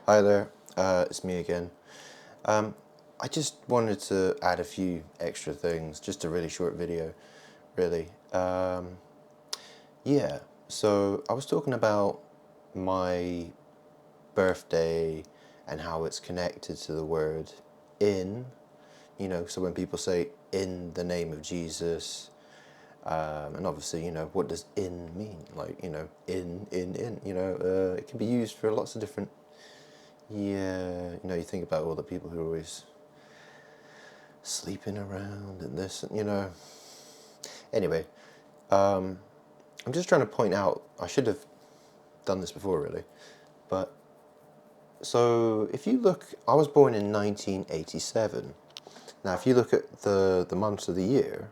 Hi there, it's me again. Um, I just wanted to add a few extra things, just a really short video, really. Yeah, so I was talking about my birthday and how it's connected to the word in, so when people say in the name of Jesus, and obviously, what does in mean? Like, in, it can be used for lots of different. Yeah, you think about all the people who are always sleeping around and this, Anyway, I'm just trying to point out, I should have done this before really, but so if you look, I was born in 1987. Now, if you look at the months of the year,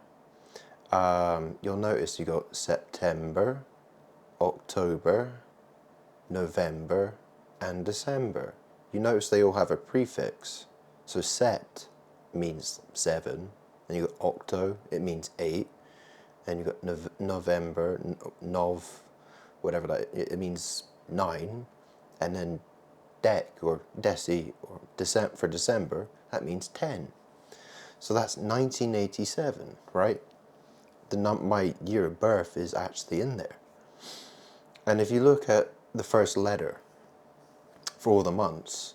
you'll notice you got September, October, November, and December. You notice they all have a prefix. So Sept means 7, and you got Octo, it means 8, and you got November, Nov, whatever that, it means 9, and then Dec or Deci or for December, that means 10. So that's 1987, right? My year of birth is actually in there. And if you look at the first letter for all the months,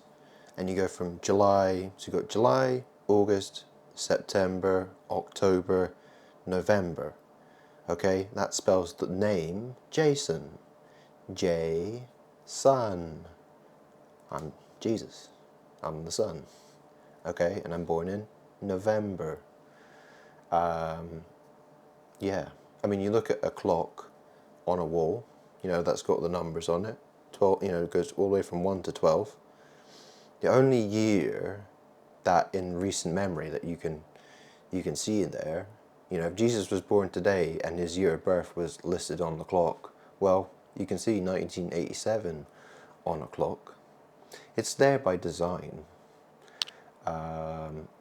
and you go from July, so you've got July, August, September, October, November. Okay, that spells the name Jason. J, Son. I'm Jesus. I'm the Son. Okay, and I'm born in November. Yeah, I mean, you look at a clock on a wall, that's got the numbers on it. 12, it goes all the way from 1 to 12. The only year that in recent memory that you can see in there, if Jesus was born today and his year of birth was listed on the clock, well, you can see 1987 on a clock. It's there by design.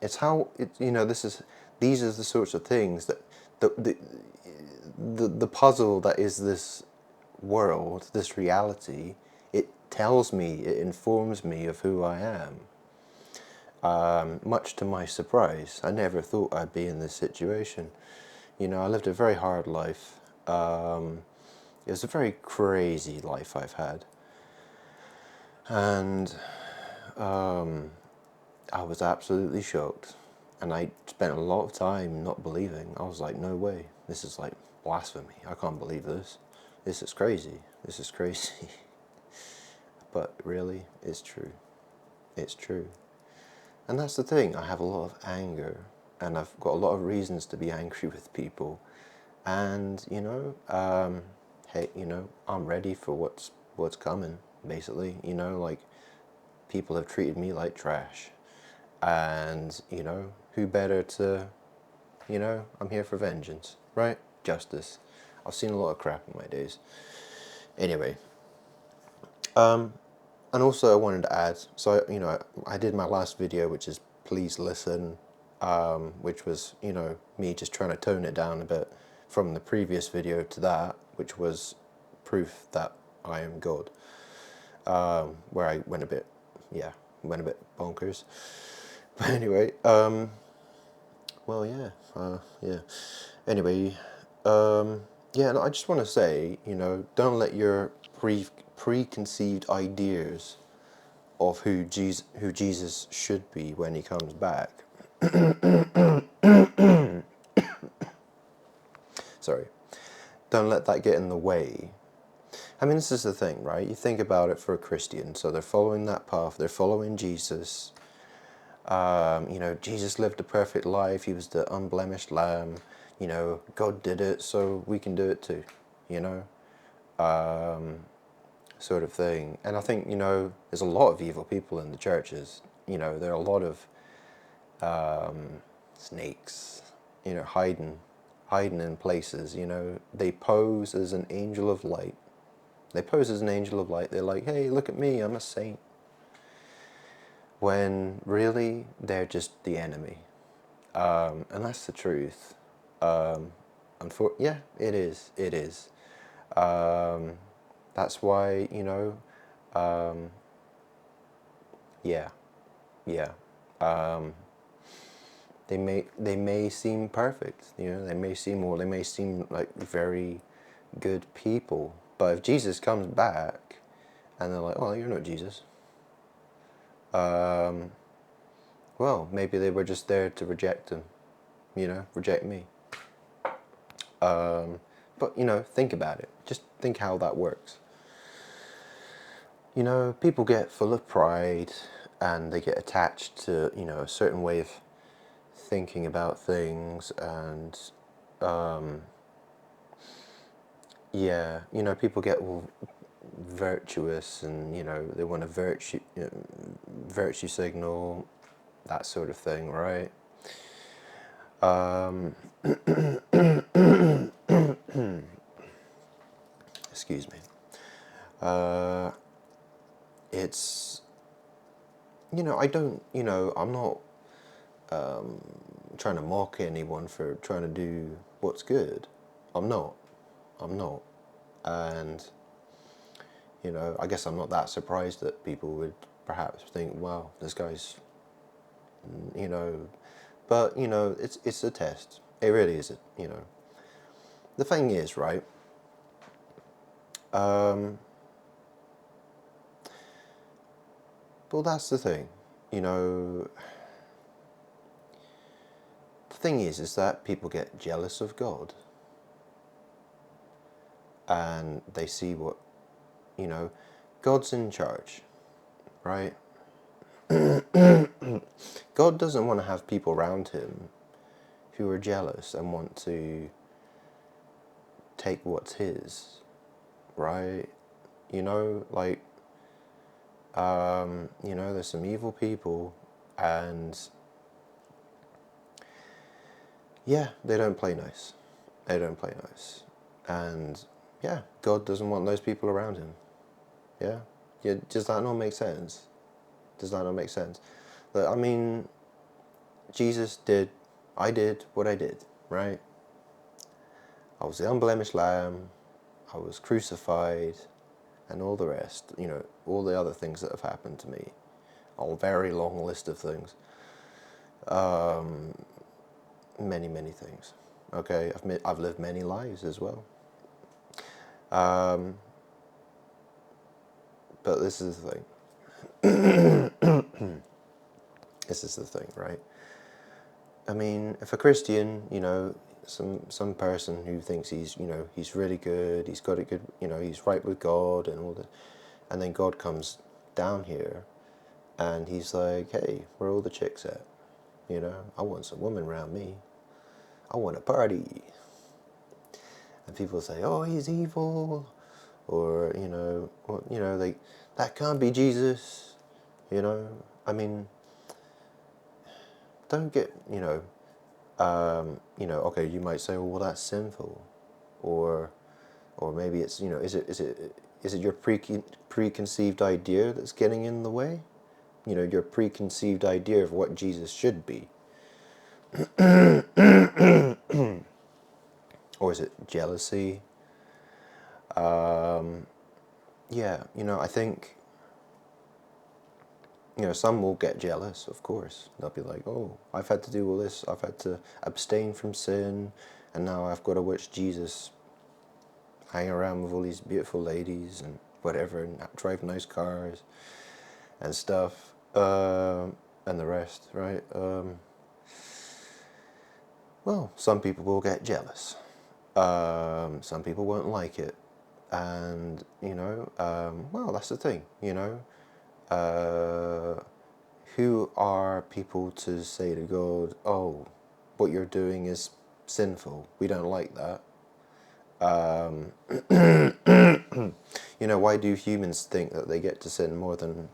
It's how these are the sorts of things that the puzzle that is this world, this reality. It tells me, it informs me of who I am. Much to my surprise, I never thought I'd be in this situation. I lived a very hard life. It was a very crazy life I've had. And I was absolutely shocked. And I spent a lot of time not believing. I was like, no way. This is like blasphemy. I can't believe this. This is crazy. This is crazy. But really, it's true. It's true. And that's the thing, I have a lot of anger, and I've got a lot of reasons to be angry with people. And, hey, I'm ready for what's coming, basically. Like, people have treated me like trash. And, who better to, I'm here for vengeance, right? Justice. I've seen a lot of crap in my days. Anyway, and also I wanted to add, so, I did my last video, which is Please Listen, which was, me just trying to tone it down a bit from the previous video to that, which was proof that I am God, where I went a bit bonkers. But anyway, well, yeah. Anyway, yeah, no, I just want to say, don't let your preconceived ideas of who Jesus should be when he comes back. Sorry. Don't let that get in the way. I mean, this is the thing, right? You think about it for a Christian, so they're following that path, they're following Jesus. Jesus lived a perfect life, he was the unblemished lamb, God did it, so we can do it too, sort of thing. And I think, there's a lot of evil people in the churches. There are a lot of snakes, hiding in places. They pose as an angel of light. They're like, hey, look at me, I'm a saint. When really, they're just the enemy. And that's the truth. Yeah, it is. That's why, Yeah, yeah. Um, they may seem perfect, they may seem like very good people, but if Jesus comes back and they're like, "Oh, you're not Jesus," um, well, maybe they were just there to reject him, reject me. But think about it. Just think how that works. People get full of pride and they get attached to a certain way of thinking about things, and yeah, people get all virtuous, and they want a virtue signal, that sort of thing, right? Um, excuse me. Uh, it's I don't I'm not trying to mock anyone for trying to do what's good. I'm not. I'm not. And I guess I'm not that surprised that people would perhaps think, "Wow, this guy's," you know. But it's a test. It really is. The thing is, right? Um, well, that's the thing. You know, the thing is that people get jealous of God, and they see what God's in charge, right? God doesn't want to have people around him who are jealous and want to take what's his, right? Like, there's some evil people, and yeah, they don't play nice. They don't play nice. And yeah, God doesn't want those people around him. Yeah? Yeah, does that not make sense? Does that not make sense? I mean, I did what I did, right? I was the unblemished lamb, I was crucified, and all the rest, all the other things that have happened to me. A very long list of things. Many, many things. Okay, I've lived many lives as well. Um, but this is the thing. This is the thing, right? I mean, if a Christian, some person who thinks he's really good, he's got it good, he's right with God and all that, and then God comes down here, and he's like, "Hey, where are all the chicks at? I want some women around me. I want a party." And people say, "Oh, he's evil," or like, that can't be Jesus. I mean, don't get okay, you might say, "Well, that's sinful," or maybe it's is it your preconceived idea that's getting in the way? Your preconceived idea of what Jesus should be, or is it jealousy? Yeah, I think some will get jealous, of course. They'll be like, "Oh, I've had to do all this. I've had to abstain from sin, and now I've got to watch Jesus hang around with all these beautiful ladies and whatever, and drive nice cars and stuff, and the rest, right?" Well, some people will get jealous. Some people won't like it, and well, that's the thing. Uh, who are people to say to God, "Oh, what you're doing is sinful. We don't like that." Um, why do humans think that they get to sin more than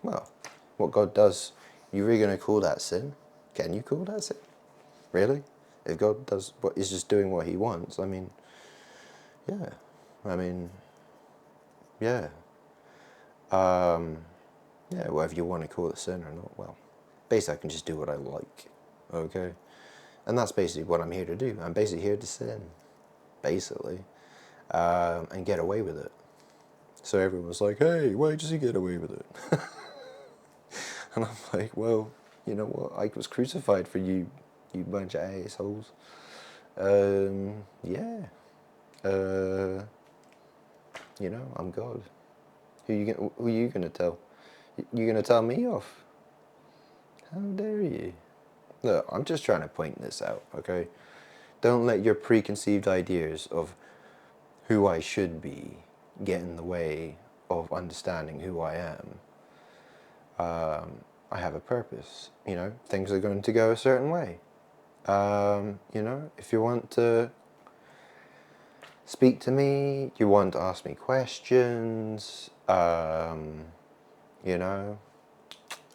well, what God does? You really going to call that sin? Can you call that sin? Really? If God does what is just doing what he wants, I mean, yeah. I mean, yeah. Yeah, whatever you want to call it, sin or not, well, basically I can just do what I like, okay? And that's basically what I'm here to do. I'm basically here to sin, basically, and get away with it. So everyone's like, "Hey, why does he get away with it?" And I'm like, well, you know what? I was crucified for you, you bunch of assholes. Yeah. You know, I'm God. Who are you gonna tell? You gonna tell me off? How dare you? Look, I'm just trying to point this out, okay? Don't let your preconceived ideas of who I should be get in the way of understanding who I am. I have a purpose, you know, things are going to go a certain way. You know, if you want to speak to me, you want to ask me questions, you know,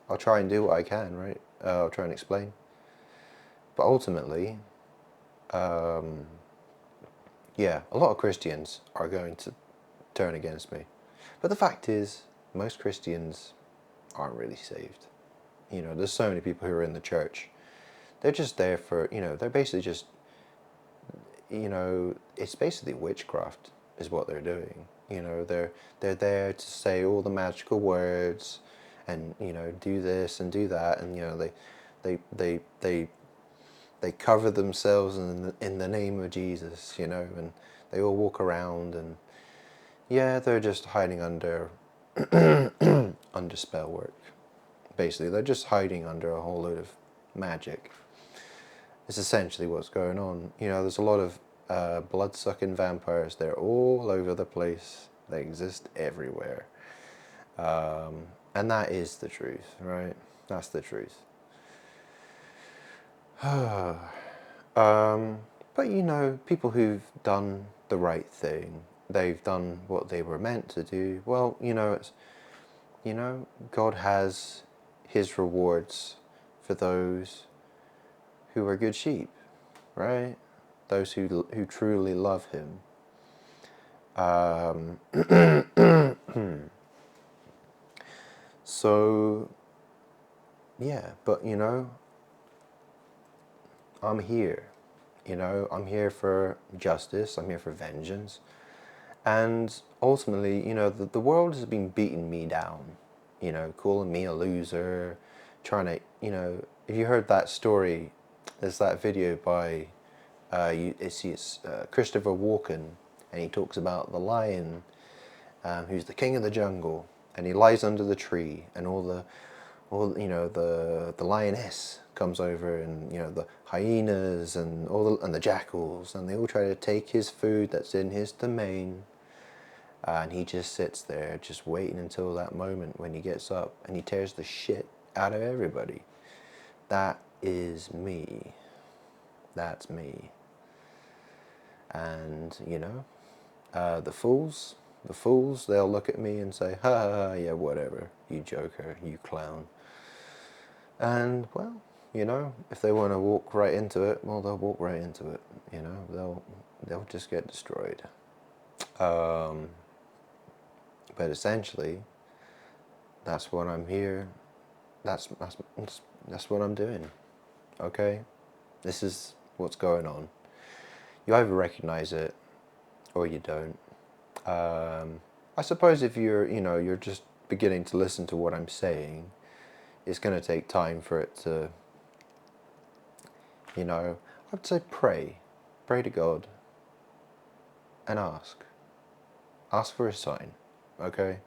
I'll try and do what I can, right? I'll try and explain. But ultimately, yeah, a lot of Christians are going to turn against me. But the fact is, most Christians aren't really saved. You know, there's so many people who are in the church. They're just there for, you know, they're basically just, you know, it's basically witchcraft is what they're doing. You know, they're there to say all the magical words and, you know, do this and do that, and, you know, they cover themselves in the name of Jesus, you know, and they all walk around, and yeah, they're just hiding under under spell work. Basically, they're just hiding under a whole load of magic. It's essentially what's going on. You know, there's a lot of blood-sucking vampires. They're all over the place. They exist everywhere. And that is the truth, right? That's the truth. But you know, people who've done the right thing, they've done what they were meant to do. Well, you know, God has His rewards for those who are good sheep, right? Those who truly love Him. So, yeah, but you know, I'm here. You know, I'm here for justice. I'm here for vengeance. And ultimately, you know, the world has been beating me down, you know, calling me a loser, trying to, you know, if you heard that story, there's that video by, it's Christopher Walken, and he talks about the lion, who's the king of the jungle, and he lies under the tree, and you know, the lioness comes over, and you know, the hyenas and and the jackals, and they all try to take his food that's in his domain. And he just sits there, just waiting until that moment when he gets up and he tears the shit out of everybody. That is me. That's me. And, you know, the fools, they'll look at me and say, ha ha, ha, yeah, whatever, you joker, you clown. And, well, you know, if they want to walk right into it, well, they'll walk right into it. You know, they'll just get destroyed. But essentially, that's what I'm here. That's what I'm doing. Okay, this is what's going on. You either recognize it or you don't. I suppose if you're just beginning to listen to what I'm saying, it's going to take time for it to, you know, I'd say pray to God, and ask for a sign. Okay.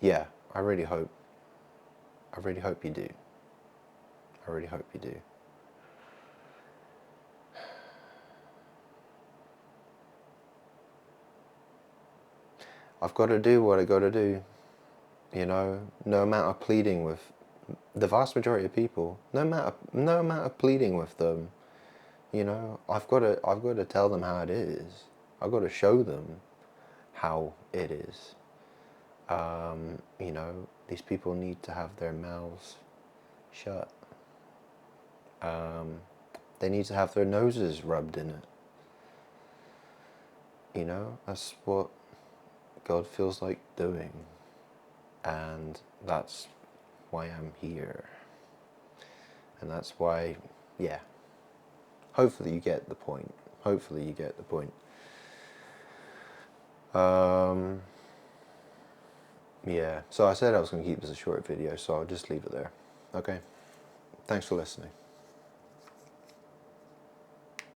Yeah, I really hope you do. I really hope you do. I've got to do what I got to do. You know, no amount of pleading with the vast majority of people, no amount of pleading with them, you know, I've got to tell them how it is. I've got to show them how it is. You know, these people need to have their mouths shut. They need to have their noses rubbed in it. You know, that's what God feels like doing. And that's why I'm here. And that's why, yeah. Hopefully you get the point. Hopefully you get the point. Um, yeah, so I said I was going to keep this a short video, so I'll just leave it there. Okay, thanks for listening.